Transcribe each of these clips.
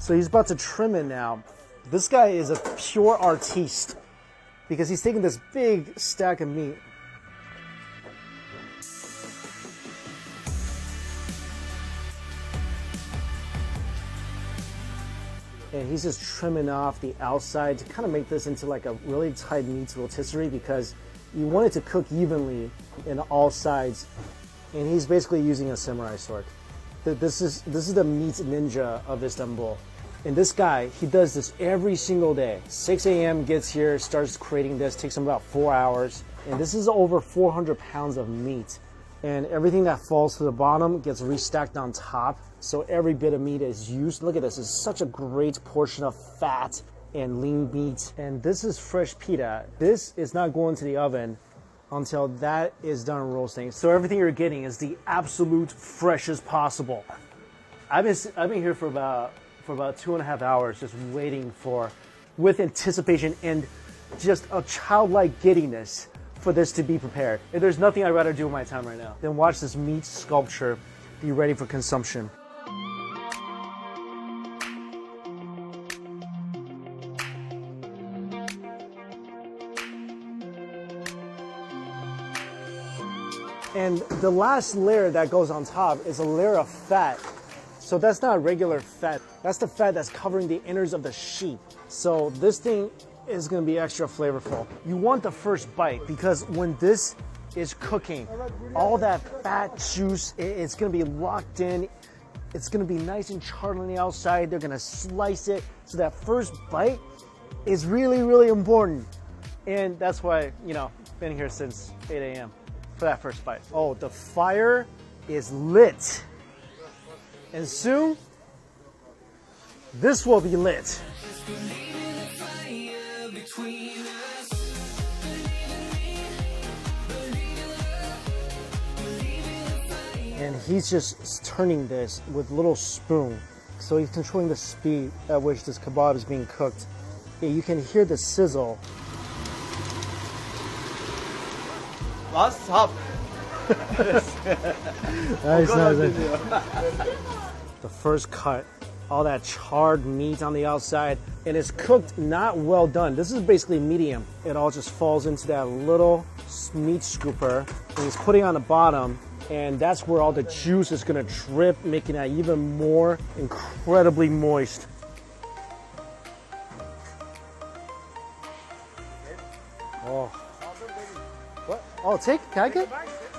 So he's about to trim it now. This guy is a pure artiste because he's taking this big stack of meat. And he's just trimming off the outside to kind of make this into like a really tight meat rotisserie because you want it to cook evenly in all sides. And he's basically using a samurai sword. This is the meat ninja of Istanbul. And this guy, he does this every single day. 6 a.m. gets here, starts creating this, takes him about 4 hours. And this is over 400 pounds of meat. And everything that falls to the bottom gets restacked on top. So every bit of meat is used. Look at this, it's such a great portion of fat and lean meat. And this is fresh pita. This is not going to the oven until that is done roasting. So everything you're getting is the absolute freshest possible. I've been here for about 2.5 hours just waiting with anticipation and just a childlike giddiness for this to be prepared. And there's nothing I'd rather do with my time right now than watch this meat sculpture be ready for consumption. And the last layer that goes on top is a layer of fat. So that's not regular fat. That's the fat that's covering the innards of the sheep. So this thing is gonna be extra flavorful. You want the first bite because when this is cooking, all that fat juice, it's gonna be locked in. It's gonna be nice and charred on the outside. They're gonna slice it. So that first bite is really, really important. And that's why, been here since 8 a.m. for that first bite. Oh, the fire is lit. And soon, this will be lit. And he's just turning this with a little spoon. So he's controlling the speed at which this kebab is being cooked. Yeah, you can hear the sizzle. Last top. Nice. The first cut, all that charred meat on the outside, and it's cooked not well done. This is basically medium. It all just falls into that little meat scooper, and he's putting on the bottom, and that's where all the juice is gonna drip, making that even more incredibly moist. Oh. What? Oh, can I get?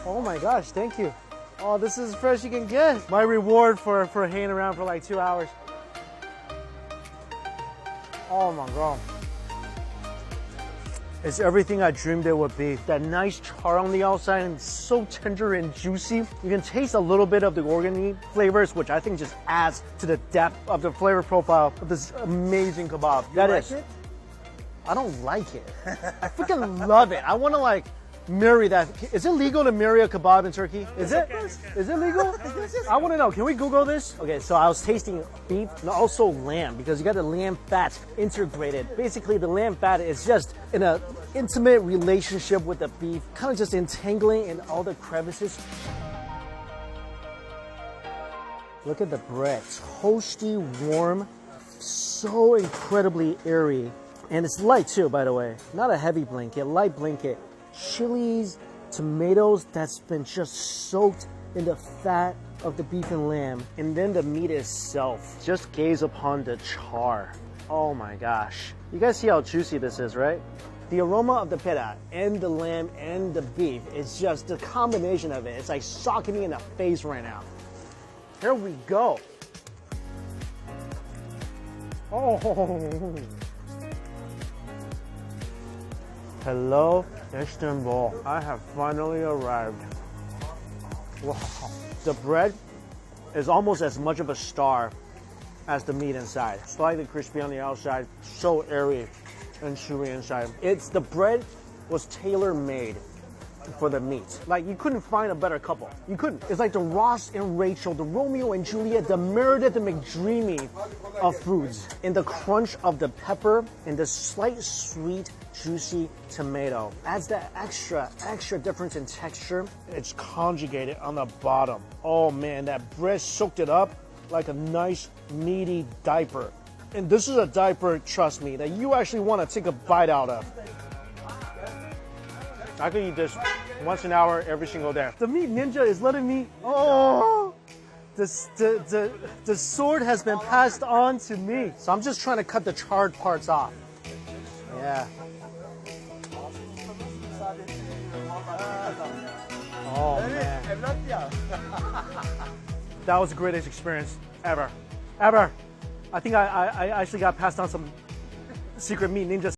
Oh my gosh, thank you. Oh, this is as fresh you can get. My reward for hanging around for like 2 hours. Oh my God. It's everything I dreamed it would be. That nice char on the outside and so tender and juicy. You can taste a little bit of the organ flavors, which I think just adds to the depth of the flavor profile of this amazing kebab. I don't like it. I freaking love it. I want to marry that. Is it legal to marry a kebab in Turkey? Is it? Is it legal? I want to know. Can we Google this? Okay, so I was tasting beef and also lamb because you got the lamb fat integrated. Basically, the lamb fat is just in an intimate relationship with the beef, kind of just entangling in all the crevices. Look at the bread. Toasty, warm, so incredibly airy. And it's light too, by the way. Not a heavy blanket, light blanket. Chilies, tomatoes that's been just soaked in the fat of the beef and lamb. And then the meat itself. Just gaze upon the char. Oh my gosh. You guys see how juicy this is, right? The aroma of the pita and the lamb and the beef is just the combination of it. It's like socking me in the face right now. Here we go. Oh. Hello, Istanbul. I have finally arrived. Wow. The bread is almost as much of a star as the meat inside. Slightly crispy on the outside, so airy and chewy inside. The bread was tailor-made for the meat. Like, you couldn't find a better couple. You couldn't. It's like the Ross and Rachel, the Romeo and Juliet, the Meredith and McDreamy of foods. And the crunch of the pepper and the slight sweet, juicy tomato adds that extra difference in texture. It's conjugated on the bottom. Oh man, that bread soaked it up. like a nice meaty diaper. And this is a diaper, trust me, that you actually want to take a bite out of. I could eat this once an hour every single day. The Meat Ninja is letting me, oh, the sword has been passed on to me. So I'm just trying to cut the charred parts off. Yeah. Oh man. That was the greatest experience ever. I think I actually got passed on some secret Meat Ninja